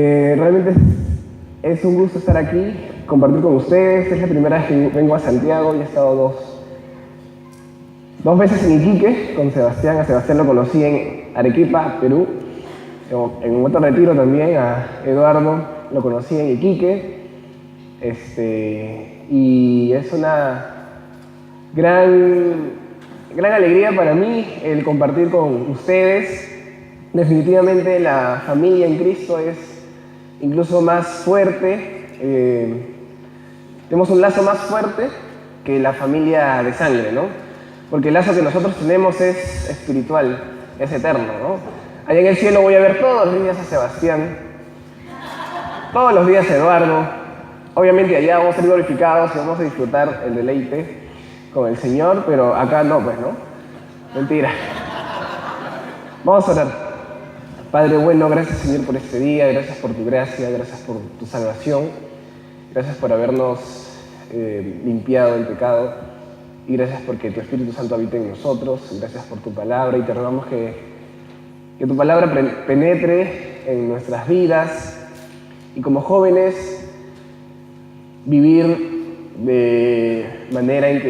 Realmente es un gusto estar aquí, compartir con ustedes. Es la primera vez que vengo a Santiago y he estado dos veces en Iquique con Sebastián. A Sebastián lo conocí en Arequipa, Perú. En otro retiro también a Eduardo lo conocí en Iquique. Y es una gran alegría para mí el compartir con ustedes. Definitivamente la familia en Cristo es incluso más fuerte. Tenemos un lazo más fuerte que la familia de sangre, ¿no? Porque el lazo que nosotros tenemos es espiritual, es eterno, ¿no? Allá en el cielo voy a ver todos los días a Sebastián, todos los días a Eduardo. Obviamente allá vamos a ser glorificados y vamos a disfrutar el deleite con el Señor, pero acá no, pues, ¿no? Mentira. Vamos a orar. Padre bueno, gracias Señor por este día, gracias por tu gracia, gracias por tu salvación, gracias por habernos limpiado del pecado y gracias porque tu Espíritu Santo habita en nosotros, gracias por tu palabra y te rogamos que tu palabra penetre en nuestras vidas y como jóvenes vivir de manera en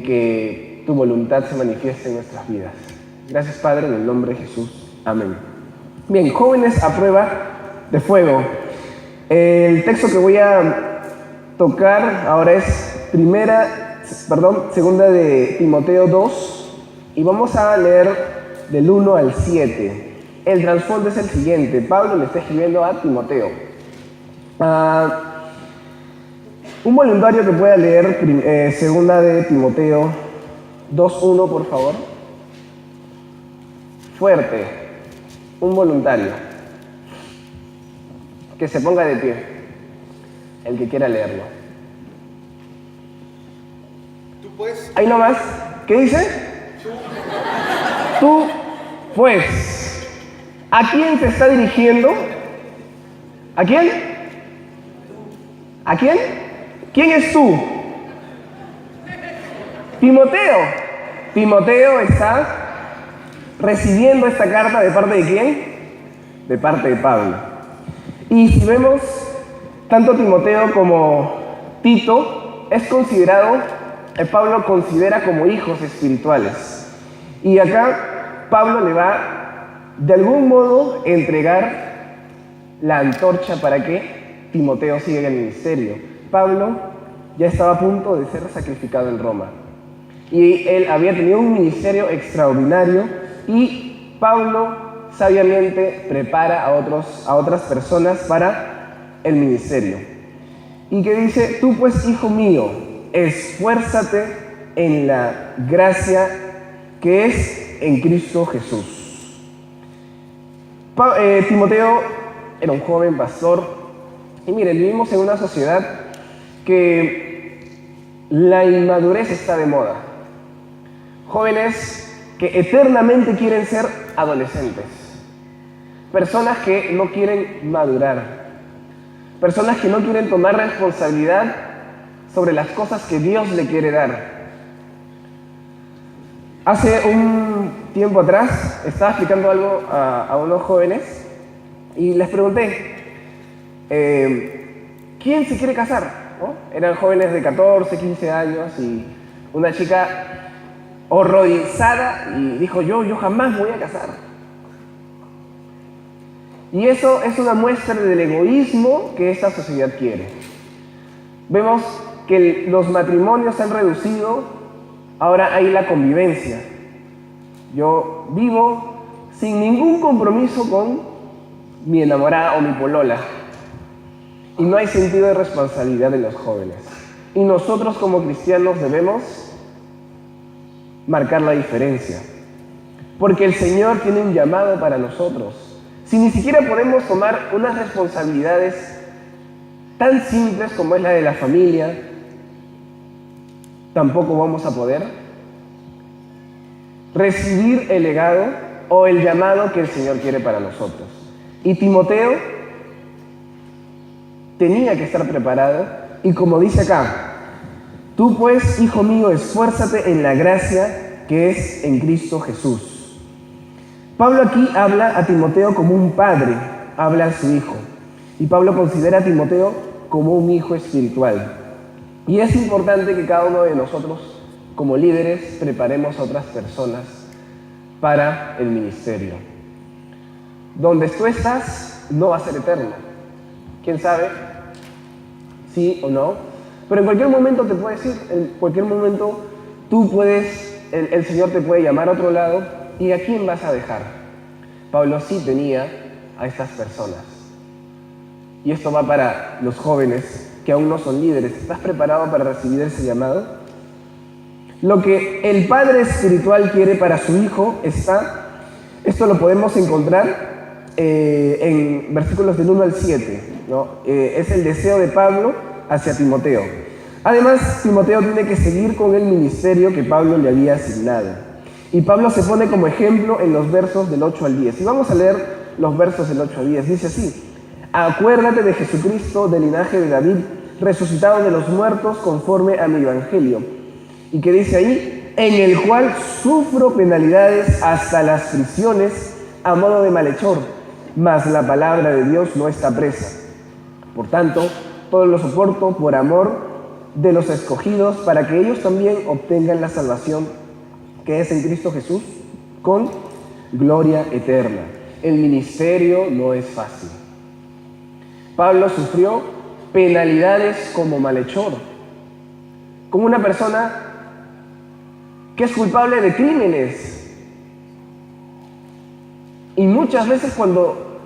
que tu voluntad se manifieste en nuestras vidas. Gracias, Padre, en el nombre de Jesús. Amén. Bien, jóvenes a prueba de fuego. El texto que voy a tocar ahora es segunda de Timoteo 2, y vamos a leer del 1 al 7. El trasfondo es el siguiente. Pablo le está escribiendo a Timoteo. Un voluntario que pueda leer segunda de Timoteo 2:1, por favor. Fuerte, un voluntario. Que se ponga de pie, el que quiera leerlo. Tú pues. Ahí nomás, ¿qué dice? Tú pues. ¿A quién se está dirigiendo? ¿A quién? ¿A quién? ¿Quién es tú? Timoteo. Timoteo está recibiendo esta carta ¿de parte de quién? De parte de Pablo. Y si vemos, tanto Timoteo como Tito es considerado, Pablo considera como hijos espirituales. Y acá Pablo le va de algún modo entregar la antorcha para que Timoteo siga en el ministerio. Pablo ya estaba a punto de ser sacrificado en Roma. Y él había tenido un ministerio extraordinario y Pablo sabiamente prepara a otras personas para el ministerio. Y que dice, tú pues, hijo mío, esfuérzate en la gracia que es en Cristo Jesús. Timoteo era un joven pastor y miren, vivimos en una sociedad que la inmadurez está de moda. Jóvenes que eternamente quieren ser adolescentes. Personas que no quieren madurar. Personas que no quieren tomar responsabilidad sobre las cosas que Dios le quiere dar. Hace un tiempo atrás estaba explicando algo a unos jóvenes y les pregunté, ¿quién se quiere casar? ¿No? Eran jóvenes de 14, 15 años y una chica horrorizada y dijo, yo jamás me voy a casar. Y eso es una muestra del egoísmo que esta sociedad quiere. Vemos que los matrimonios se han reducido, ahora hay la convivencia. Yo vivo sin ningún compromiso con mi enamorada o mi polola. Y no hay sentido de responsabilidad de los jóvenes. Y nosotros como cristianos debemos marcar la diferencia. Porque el Señor tiene un llamado para nosotros. Si ni siquiera podemos tomar unas responsabilidades tan simples como es la de la familia, tampoco vamos a poder recibir el legado o el llamado que el Señor quiere para nosotros. Y Timoteo tenía que estar preparado y como dice acá, tú pues, hijo mío, esfuérzate en la gracia que es en Cristo Jesús. Pablo aquí habla a Timoteo como un padre, habla a su hijo. Y Pablo considera a Timoteo como un hijo espiritual. Y es importante que cada uno de nosotros, como líderes, preparemos a otras personas para el ministerio. Donde tú estás no va a ser eterno. ¿Quién sabe? Sí o no. Pero en cualquier momento te puedes ir, en cualquier momento tú puedes, el Señor te puede llamar a otro lado. ¿Y a quién vas a dejar? Pablo sí tenía a estas personas. Y esto va para los jóvenes que aún no son líderes. ¿Estás preparado para recibir ese llamado? Lo que el padre espiritual quiere para su hijo esto lo podemos encontrar en versículos del 1 al 7, ¿no? Es el deseo de Pablo hacia Timoteo. Además, Timoteo tiene que seguir con el ministerio que Pablo le había asignado. Y Pablo se pone como ejemplo en los versos del 8 al 10. Y vamos a leer los versos del 8 al 10. Dice así: acuérdate de Jesucristo, del linaje de David, resucitado de los muertos conforme a mi evangelio. Y que dice ahí: en el cual sufro penalidades hasta las prisiones a modo de malhechor, mas la palabra de Dios no está presa. Por tanto, todo lo soporto por amor de los escogidos, para que ellos también obtengan la salvación que es en Cristo Jesús, con gloria eterna. El ministerio no es fácil. Pablo sufrió penalidades como malhechor, como una persona que es culpable de crímenes. Y muchas veces cuando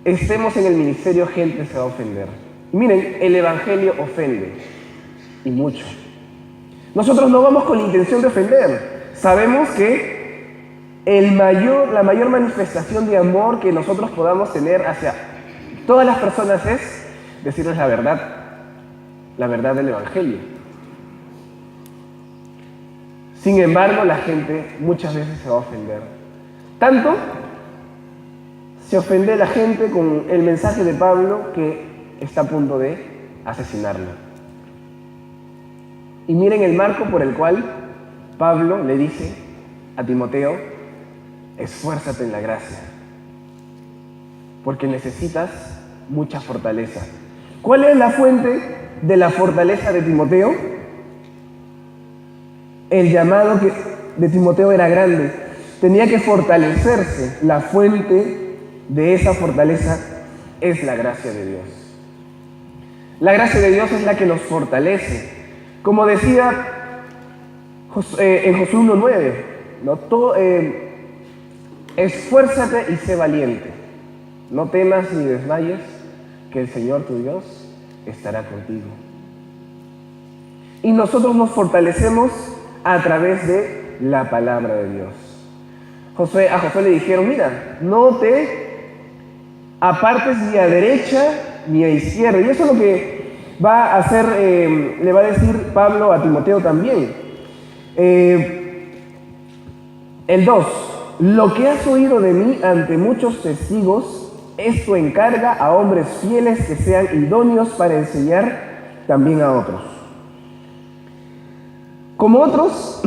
estemos en el ministerio, gente se va a ofender. Y miren, el evangelio ofende, y mucho. Nosotros no vamos con la intención de ofender. Sabemos que la mayor manifestación de amor que nosotros podamos tener hacia todas las personas es decirles la verdad del evangelio. Sin embargo, la gente muchas veces se va a ofender. Tanto se ofende la gente con el mensaje de Pablo que está a punto de asesinarlo. Y miren el marco por el cual Pablo le dice a Timoteo: esfuérzate en la gracia, porque necesitas mucha fortaleza. ¿Cuál es la fuente de la fortaleza de Timoteo? El llamado de Timoteo era grande. Tenía que fortalecerse. La fuente de esa fortaleza es la gracia de Dios. La gracia de Dios es la que nos fortalece. Como decía en Josué 1:9, ¿no? Esfuérzate y sé valiente. No temas ni desmayes, que el Señor tu Dios estará contigo. Y nosotros nos fortalecemos a través de la palabra de Dios. A Josué le dijeron: mira, no te apartes ni a derecha ni a izquierda. Y eso es lo que va a hacer, le va a decir Pablo a Timoteo también. El 2: lo que has oído de mí ante muchos testigos, esto encarga a hombres fieles que sean idóneos para enseñar también a otros. Como otros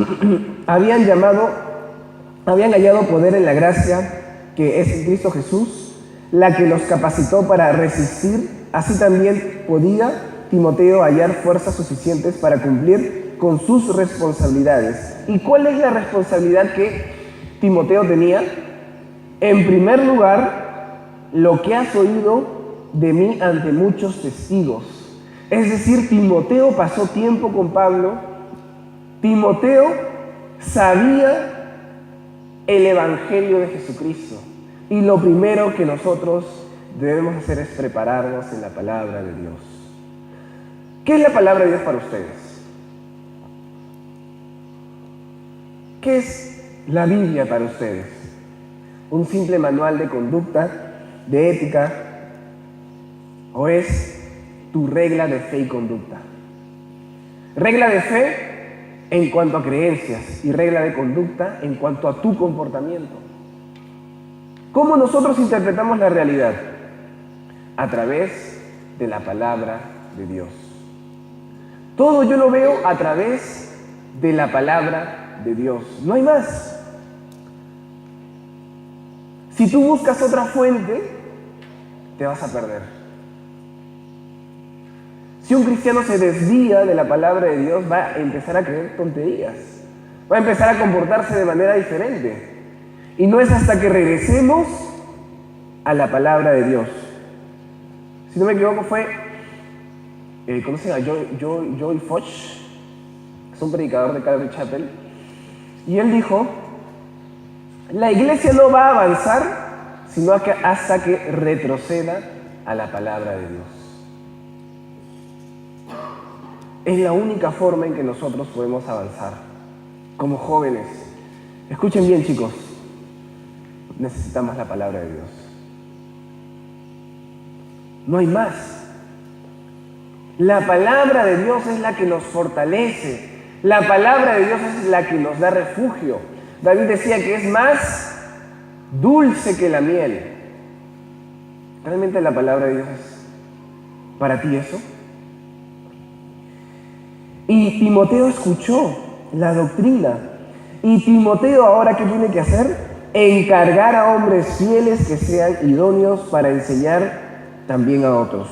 habían hallado poder en la gracia que es en Cristo Jesús, la que los capacitó para resistir, así también podía Timoteo hallar fuerzas suficientes para cumplir con sus responsabilidades. ¿Y cuál es la responsabilidad que Timoteo tenía? En primer lugar, lo que has oído de mí ante muchos testigos. Es decir, Timoteo pasó tiempo con Pablo. Timoteo sabía el evangelio de Jesucristo. Y lo primero que nosotros debemos hacer es prepararnos en la palabra de Dios. ¿Qué es la palabra de Dios para ustedes? ¿Qué es la Biblia para ustedes? ¿Un simple manual de conducta, de ética? ¿O es tu regla de fe y conducta? Regla de fe en cuanto a creencias y regla de conducta en cuanto a tu comportamiento. ¿Cómo nosotros interpretamos la realidad? A través de la palabra de Dios. Todo yo lo veo a través de la palabra de Dios. No hay más. Si tú buscas otra fuente, te vas a perder. Si un cristiano se desvía de la palabra de Dios, va a empezar a creer tonterías. Va a empezar a comportarse de manera diferente. Y no es hasta que regresemos a la palabra de Dios. Si no me equivoco fue, ¿conocen a Joel Foch? Es un predicador de Calvary Chapel. Y él dijo, la iglesia no va a avanzar sino hasta que retroceda a la palabra de Dios. Es la única forma en que nosotros podemos avanzar como jóvenes. Escuchen bien, chicos. Necesitamos la palabra de Dios. No hay más. La palabra de Dios es la que nos fortalece. La palabra de Dios es la que nos da refugio. David decía que es más dulce que la miel. ¿Realmente la palabra de Dios es para ti eso? Y Timoteo escuchó la doctrina. Y Timoteo ahora, ¿qué tiene que hacer? Encargar a hombres fieles que sean idóneos para enseñar también a otros.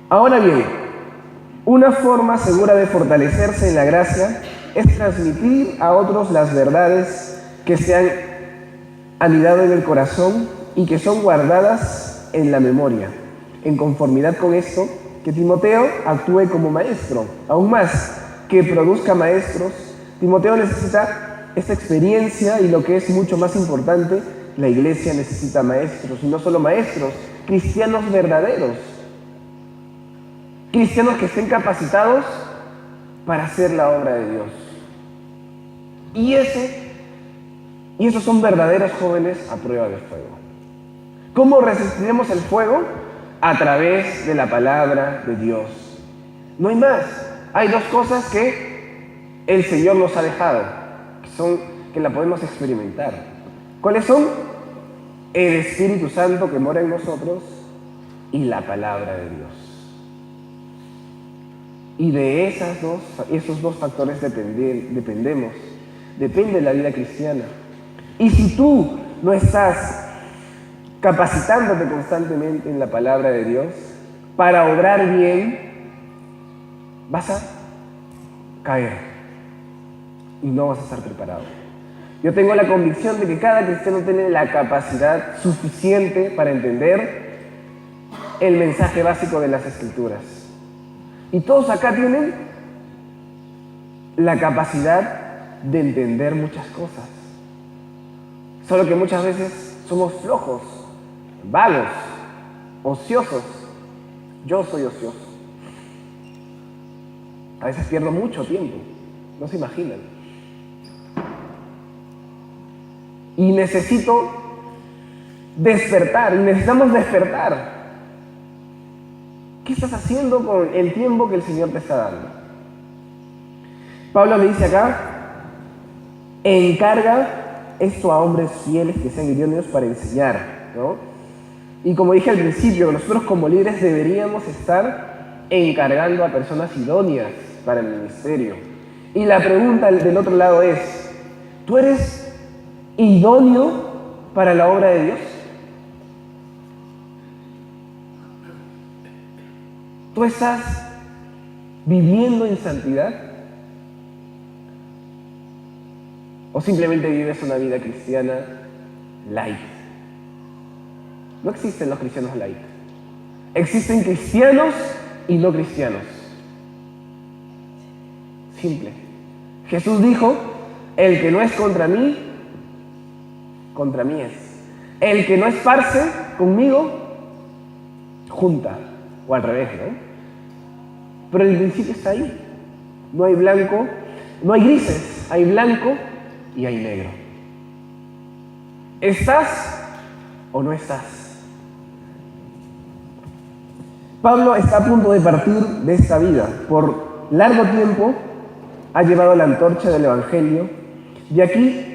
Ahora bien, una forma segura de fortalecerse en la gracia es transmitir a otros las verdades que se han anidado en el corazón y que son guardadas en la memoria. En conformidad con esto, que Timoteo actúe como maestro. Aún más, que produzca maestros. Timoteo necesita esta experiencia y lo que es mucho más importante, la iglesia necesita maestros. Y no solo maestros, cristianos verdaderos. Cristianos que estén capacitados para hacer la obra de Dios. Y esos son verdaderos jóvenes a prueba de fuego. ¿Cómo resistiremos el fuego? A través de la palabra de Dios. No hay más. Hay dos cosas que el Señor nos ha dejado, que la podemos experimentar. ¿Cuáles son? El Espíritu Santo que mora en nosotros y la palabra de Dios. Y de esos dos factores dependemos. Depende la vida cristiana. Y si tú no estás capacitándote constantemente en la palabra de Dios para obrar bien, vas a caer y no vas a estar preparado. Yo tengo la convicción de que cada cristiano tiene la capacidad suficiente para entender el mensaje básico de las Escrituras. Y todos acá tienen la capacidad de entender muchas cosas. Solo que muchas veces somos flojos, vagos, ociosos. Yo soy ocioso. A veces pierdo mucho tiempo, no se imaginan. Y necesito despertar, y necesitamos despertar. ¿Qué estás haciendo con el tiempo que el Señor te está dando? Pablo le dice acá, encarga esto a hombres fieles que sean idóneos para enseñar, ¿no? Y como dije al principio, nosotros como líderes deberíamos estar encargando a personas idóneas para el ministerio. Y la pregunta del otro lado es, ¿tú eres idóneo para la obra de Dios? ¿Tú estás viviendo en santidad? ¿O simplemente vives una vida cristiana light? No existen los cristianos light. Existen cristianos y no cristianos. Simple. Jesús dijo, el que no es contra mí es. El que no esparce conmigo, junta. O al revés, ¿no? Pero el principio está ahí. No hay blanco, no hay grises, hay blanco y hay negro. ¿Estás o no estás? Pablo está a punto de partir de esta vida. Por largo tiempo ha llevado la antorcha del Evangelio, y aquí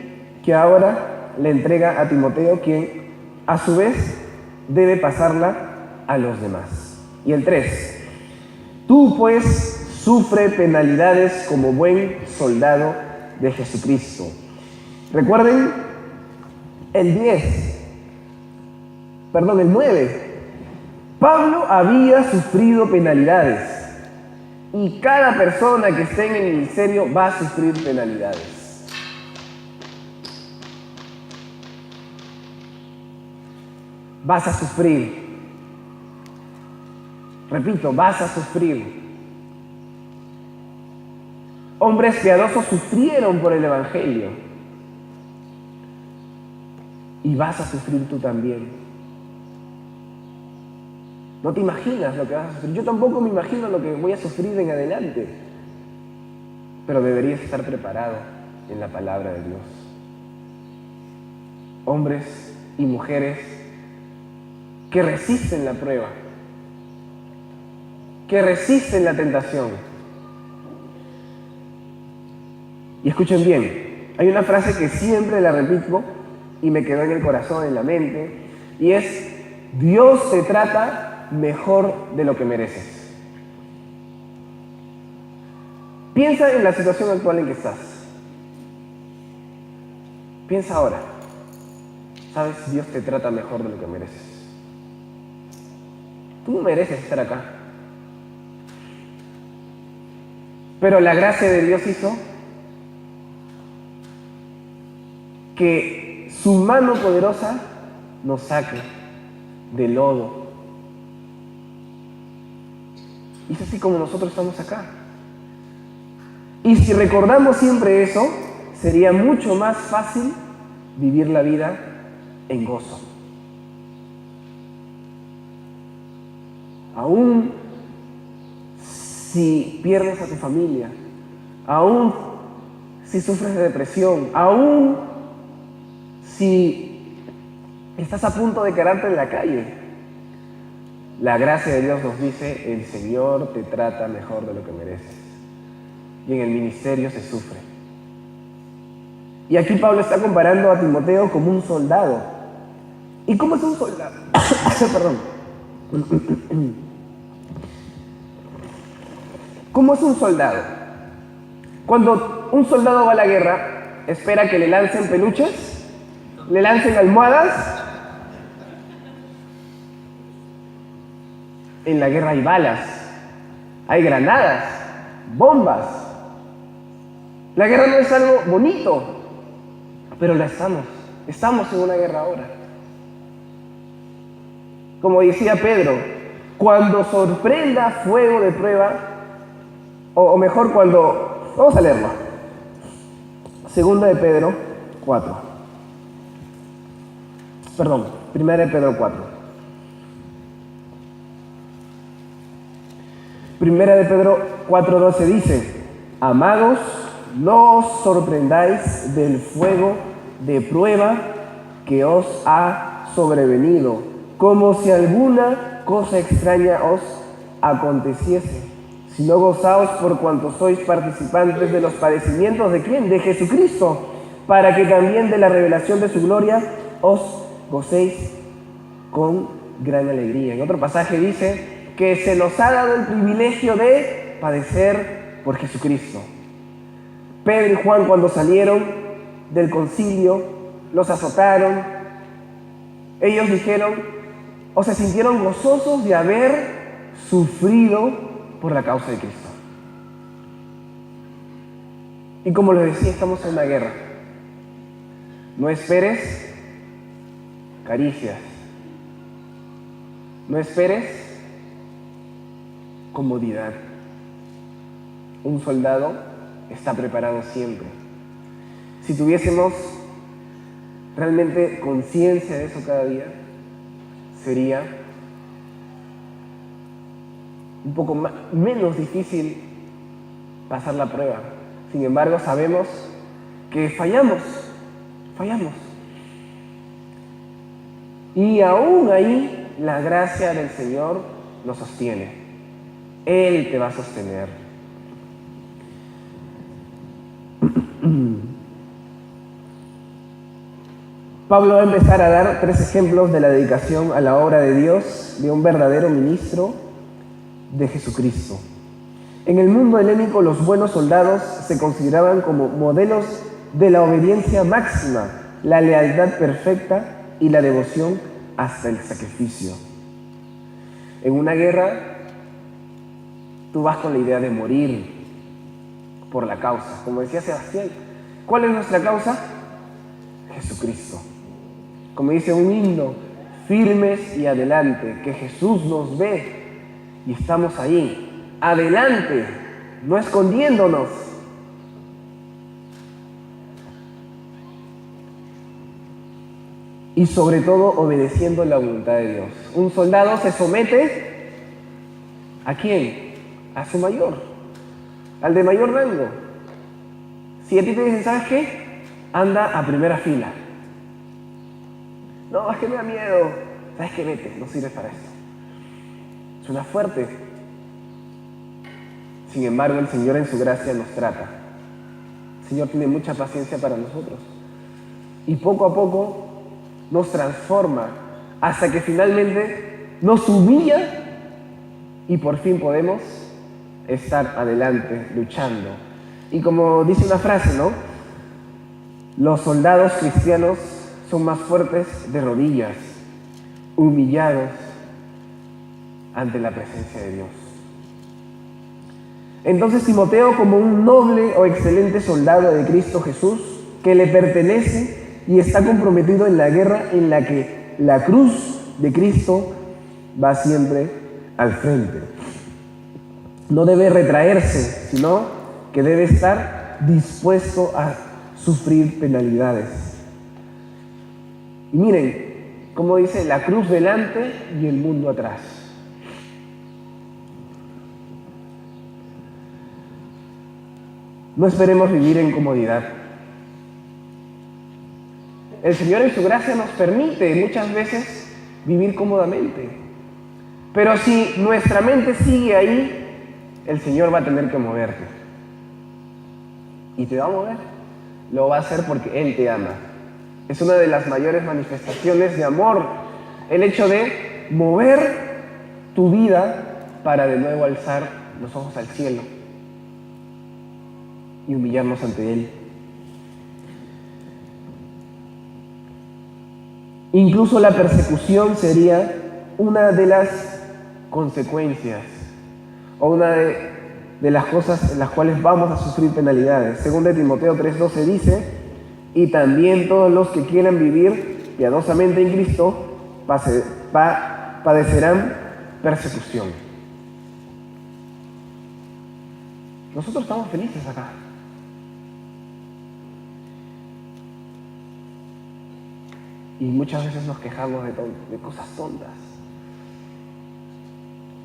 que ahora le entrega a Timoteo, quien a su vez debe pasarla a los demás. Y el 3, tú pues sufre penalidades como buen soldado de Jesucristo. Recuerden el 9. Pablo había sufrido penalidades y cada persona que esté en el ministerio va a sufrir penalidades. Vas a sufrir. Repito, vas a sufrir. Hombres piadosos sufrieron por el Evangelio. Y vas a sufrir tú también. No te imaginas lo que vas a sufrir. Yo tampoco me imagino lo que voy a sufrir en adelante. Pero deberías estar preparado en la palabra de Dios. Hombres y mujeres que resisten la prueba, que resisten la tentación. Y escuchen bien, hay una frase que siempre la repito y me quedó en el corazón, en la mente, y es: Dios te trata mejor de lo que mereces. Piensa en la situación actual en que estás. Piensa ahora. ¿Sabes? Dios te trata mejor de lo que mereces. Tú no mereces estar acá. Pero la gracia de Dios hizo que su mano poderosa nos saque del lodo. Y es así como nosotros estamos acá. Y si recordamos siempre eso, sería mucho más fácil vivir la vida en gozo. Aún si pierdes a tu familia, aún si sufres de depresión, aún si estás a punto de quedarte en la calle, la gracia de Dios nos dice: el Señor te trata mejor de lo que mereces. Y en el ministerio se sufre. Y aquí Pablo está comparando a Timoteo como un soldado. ¿Y cómo es un soldado? Perdón. ¿Cómo es un soldado? Cuando un soldado va a la guerra, espera que le lancen peluches, le lancen almohadas. En la guerra hay balas, hay granadas, bombas. La guerra no es algo bonito, pero la estamos en una guerra ahora. Como decía Pedro, cuando sorprenda fuego de prueba, o mejor cuando... Vamos a leerlo. Segunda de Pedro 4. Perdón, Primera de Pedro 4. Primera de Pedro 4:12 dice: amados, no os sorprendáis del fuego de prueba que os ha sobrevenido, como si alguna cosa extraña os aconteciese, sino gozaos por cuanto sois participantes de los padecimientos ¿de quién? De Jesucristo, para que también de la revelación de su gloria os gocéis con gran alegría. En otro pasaje dice que se nos ha dado el privilegio de padecer por Jesucristo. Pedro y Juan, cuando salieron del concilio, los azotaron. Ellos dijeron, o se sintieron gozosos de haber sufrido por la causa de Cristo. Y como les decía, estamos en una guerra. No esperes caricias. No esperes comodidad. Un soldado está preparado siempre. Si tuviésemos realmente conciencia de eso cada día, sería un poco menos difícil pasar la prueba. Sin embargo, sabemos que fallamos. Y aún ahí, la gracia del Señor nos sostiene. Él te va a sostener. Pablo va a empezar a dar 3 ejemplos de la dedicación a la obra de Dios de un verdadero ministro de Jesucristo. En el mundo helénico, los buenos soldados se consideraban como modelos de la obediencia máxima, la lealtad perfecta y la devoción hasta el sacrificio. En una guerra, tú vas con la idea de morir por la causa. Como decía Sebastián, ¿cuál es nuestra causa? Jesucristo. Como dice un himno, firmes y adelante, que Jesús nos ve y estamos ahí. Adelante, no escondiéndonos. Y sobre todo obedeciendo la voluntad de Dios. Un soldado se somete ¿a quién? A su mayor, al de mayor rango. Si a ti te dicen, ¿sabes qué? Anda a primera fila. No, es que me da miedo. ¿Sabes qué? Vete, no sirves para esto. Suena fuerte. Sin embargo, el Señor en su gracia nos trata. El Señor tiene mucha paciencia para nosotros. Y poco a poco nos transforma hasta que finalmente nos humilla y por fin podemos estar adelante, luchando. Y como dice una frase, ¿no? Los soldados cristianos son más fuertes de rodillas, humillados ante la presencia de Dios. Entonces Timoteo, como un noble o excelente soldado de Cristo Jesús, que le pertenece y está comprometido en la guerra en la que la cruz de Cristo va siempre al frente. No debe retraerse, sino que debe estar dispuesto a sufrir penalidades. Y miren, como dice, la cruz delante y el mundo atrás. No esperemos vivir en comodidad. El Señor en su gracia nos permite muchas veces vivir cómodamente. Pero si nuestra mente sigue ahí, el Señor va a tener que moverte. Y te va a mover. Lo va a hacer porque Él te ama. Es una de las mayores manifestaciones de amor. El hecho de mover tu vida para de nuevo alzar los ojos al cielo y humillarnos ante Él. Incluso la persecución sería una de las consecuencias o una de las cosas en las cuales vamos a sufrir penalidades. Según de Timoteo 3:12 dice, y también todos los que quieran vivir piadosamente en Cristo padecerán persecución. Nosotros estamos felices acá. Y muchas veces nos quejamos de cosas tontas.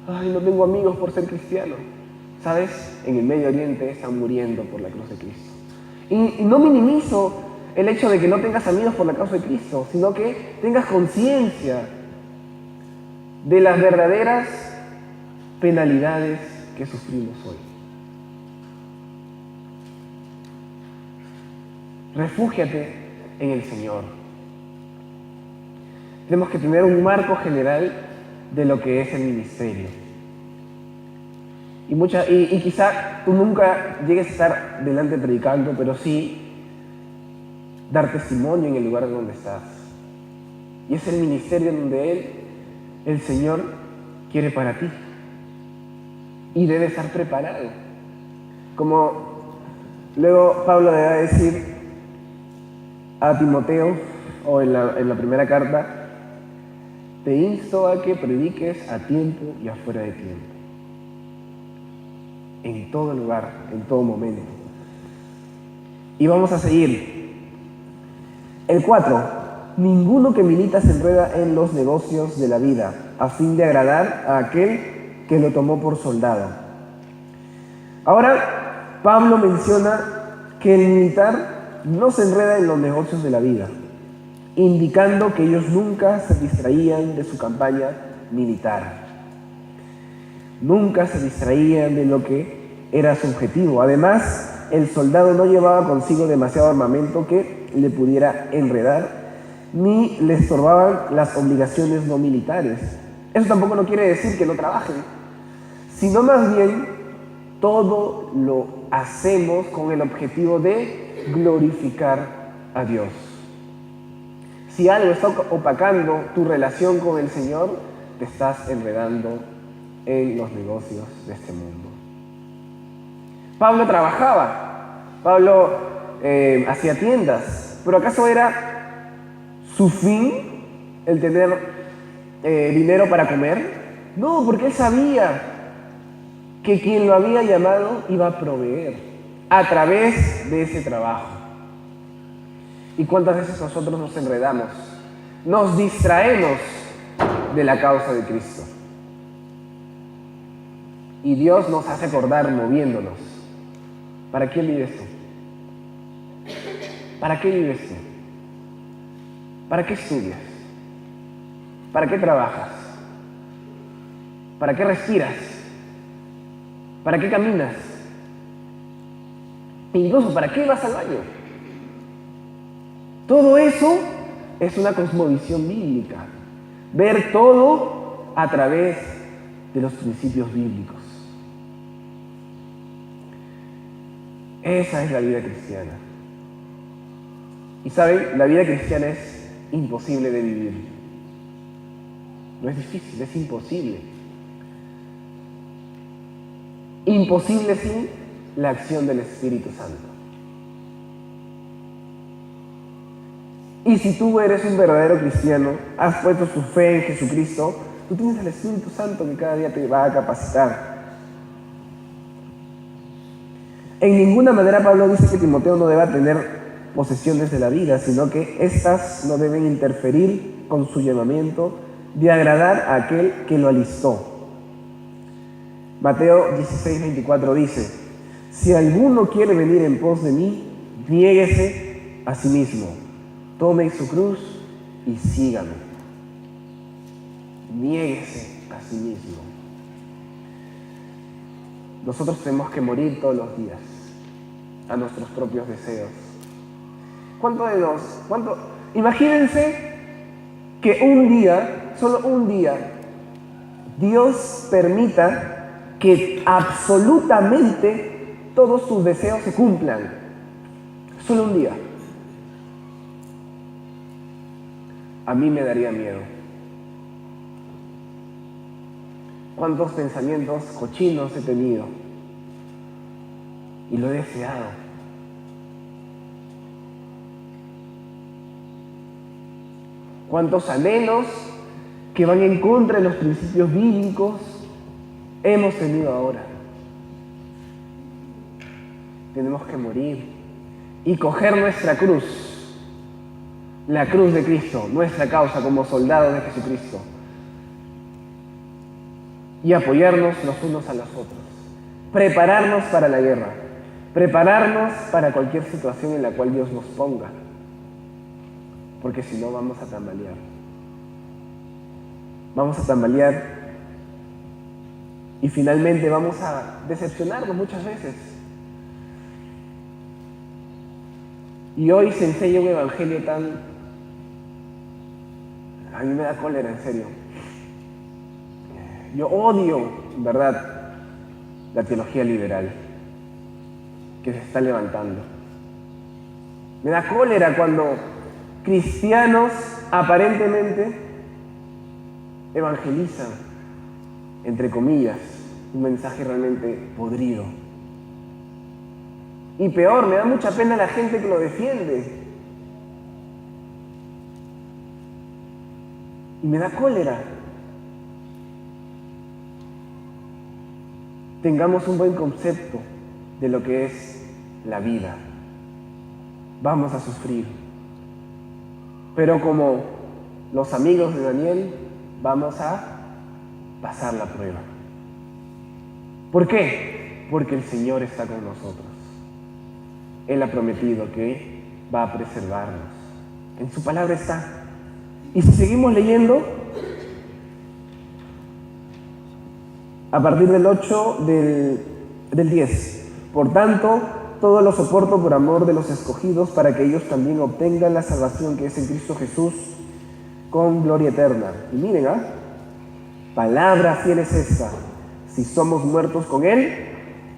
Ay, no tengo amigos por ser cristiano. ¿Sabes? En el Medio Oriente están muriendo por la cruz de Cristo. Y no minimizo el hecho de que no tengas amigos por la causa de Cristo, sino que tengas conciencia de las verdaderas penalidades que sufrimos hoy. Refúgiate en el Señor. Tenemos que tener un marco general de lo que es el ministerio. Y quizá tú nunca llegues a estar delante predicando, pero sí dar testimonio en el lugar donde estás. Y es el ministerio donde el Señor quiere para ti. Y debe estar preparado. Como luego Pablo le va a decir a Timoteo, o en la primera carta, te insto a que prediques a tiempo y afuera de tiempo. En todo lugar, en todo momento. Y vamos a seguir. El 4. Ninguno que milita se enreda en los negocios de la vida, a fin de agradar a aquel que lo tomó por soldado. Ahora, Pablo menciona que el militar no se enreda en los negocios de la vida, indicando que ellos nunca se distraían de su campaña militar. Nunca se distraían de lo que era su objetivo. Además, el soldado no llevaba consigo demasiado armamento que le pudiera enredar, ni le estorbaban las obligaciones no militares. Eso tampoco no quiere decir que no trabajen, sino más bien todo lo hacemos con el objetivo de glorificar a Dios. Si algo está opacando tu relación con el Señor, te estás enredando en los negocios de este mundo. Pablo trabajaba, Pablo hacía tiendas, pero ¿acaso era su fin el tener dinero para comer? No, porque él sabía que quien lo había llamado iba a proveer a través de ese trabajo. ¿Y cuántas veces nosotros nos enredamos? Nos distraemos de la causa de Cristo. Y Dios nos hace acordar moviéndonos. ¿Para quién vives tú? ¿Para qué vives tú? ¿Para qué estudias? ¿Para qué trabajas? ¿Para qué respiras? ¿Para qué caminas? E incluso, ¿para qué vas al baño? Todo eso es una cosmovisión bíblica. Ver todo a través de los principios bíblicos. Esa es la vida cristiana. Y saben, la vida cristiana es imposible de vivir. No es difícil, es imposible. Imposible sin la acción del Espíritu Santo. Y si tú eres un verdadero cristiano, has puesto tu fe en Jesucristo, tú tienes el Espíritu Santo que cada día te va a capacitar. En ninguna manera Pablo dice que Timoteo no deba tener posesiones de la vida, sino que éstas no deben interferir con su llamamiento de agradar a aquel que lo alistó. Mateo 16:24 dice: si alguno quiere venir en pos de mí, niéguese a sí mismo, tome su cruz y sígame. Niéguese a sí mismo. Nosotros tenemos que morir todos los días a nuestros propios deseos. Imagínense que un día, solo un día, Dios permita que absolutamente todos tus deseos se cumplan. Solo un día. A mí me daría miedo. ¿Cuántos pensamientos cochinos he tenido? Y lo he deseado. ¿Cuántos anhelos que van en contra de los principios bíblicos hemos tenido ahora? Tenemos que morir y coger nuestra cruz, la cruz de Cristo, nuestra causa como soldados de Jesucristo, y apoyarnos los unos a los otros, prepararnos para la guerra, prepararnos para cualquier situación en la cual Dios nos ponga, porque si no vamos a tambalear. Vamos a tambalear y finalmente vamos a decepcionarnos muchas veces. Y hoy se enseña un evangelio tan... A mí me da cólera, en serio. Yo odio, en verdad, la teología liberal que se está levantando. Me da cólera cuando cristianos aparentemente evangelizan, entre comillas, un mensaje realmente podrido. Y peor, me da mucha pena la gente que lo defiende. Y me da cólera. Tengamos un buen concepto de lo que es la vida. Vamos a sufrir. Pero como los amigos de Daniel, vamos a pasar la prueba. ¿Por qué? Porque el Señor está con nosotros. Él ha prometido que va a preservarnos. En su palabra está. Y si seguimos leyendo, a partir del 8 del 10. Por tanto, todo lo soporto por amor de los escogidos, para que ellos también obtengan la salvación que es en Cristo Jesús, con gloria eterna. Y miren, palabra fiel es esta: si somos muertos con Él,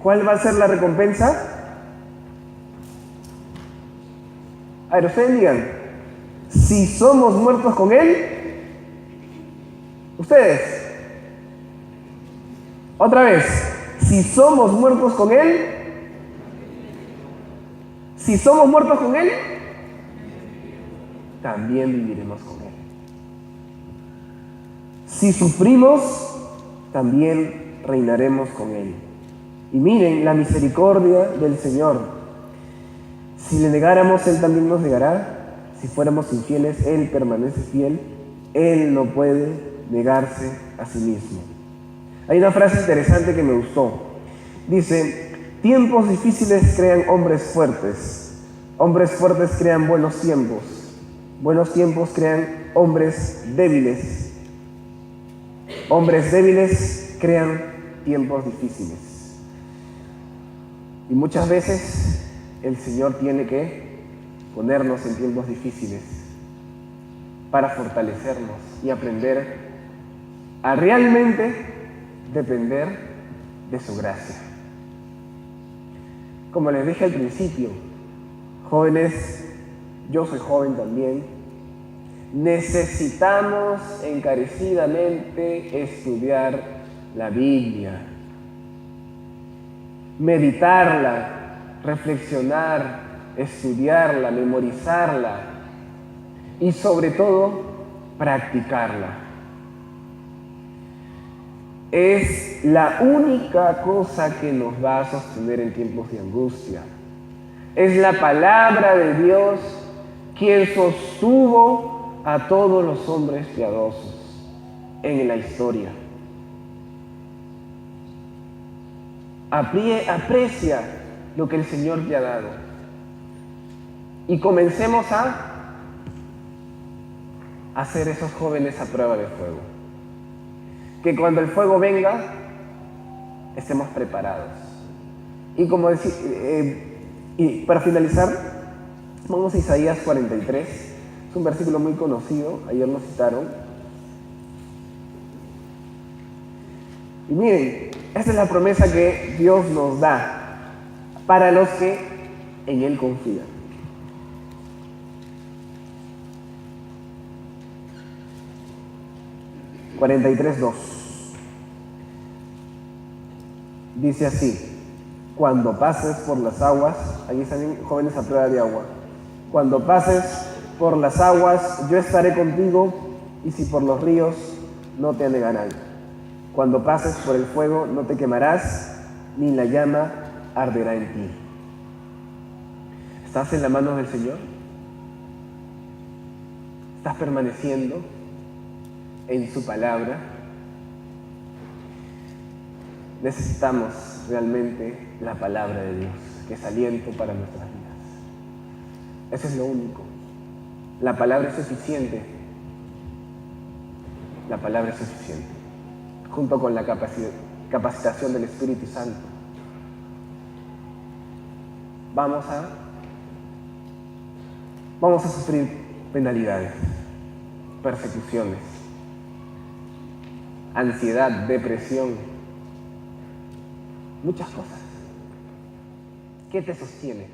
¿Cuál va a ser la recompensa? A ver, ustedes digan, si somos muertos con Él, ustedes, otra vez, si somos muertos con Él, si somos muertos con Él, también viviremos con Él. Si sufrimos, también reinaremos con Él. Y miren la misericordia del Señor. Si le negáramos, Él también nos negará. Si fuéramos infieles, Él permanece fiel. Él no puede negarse a sí mismo. Hay una frase interesante que me gustó. Dice, tiempos difíciles crean hombres fuertes. Hombres fuertes crean buenos tiempos. Buenos tiempos crean hombres débiles. Hombres débiles crean tiempos difíciles. Y muchas veces el Señor tiene que ponernos en tiempos difíciles para fortalecernos y aprender a realmente depender de su gracia. Como les dije al principio, jóvenes, yo soy joven también, necesitamos encarecidamente estudiar la Biblia, meditarla, reflexionar, estudiarla, memorizarla y sobre todo practicarla. Es la única cosa que nos va a sostener en tiempos de angustia. Es la palabra de Dios quien sostuvo a todos los hombres piadosos en la historia. Aprecia lo que el Señor te ha dado. Y comencemos a hacer esos jóvenes a prueba de fuego. Que cuando el fuego venga, estemos preparados. Y como decía, y para finalizar, vamos a Isaías 43. Es un versículo muy conocido, ayer lo citaron. Y miren, esta es la promesa que Dios nos da para los que en Él confían. (43:2) dice así: cuando pases por las aguas, aquí están jóvenes a prueba de agua, cuando pases por las aguas, yo estaré contigo, y si por los ríos, no te anegarán. Cuando pases por el fuego, no te quemarás, ni la llama arderá en ti. ¿Estás en las manos del Señor? ¿Estás permaneciendo en su palabra? Necesitamos realmente la palabra de Dios, que es aliento para nuestras vidas. Eso es lo único. La palabra es suficiente. La palabra es suficiente. Junto con la capacitación del Espíritu Santo. Vamos a sufrir penalidades, persecuciones, ansiedad, depresión, muchas cosas. ¿Qué te sostiene?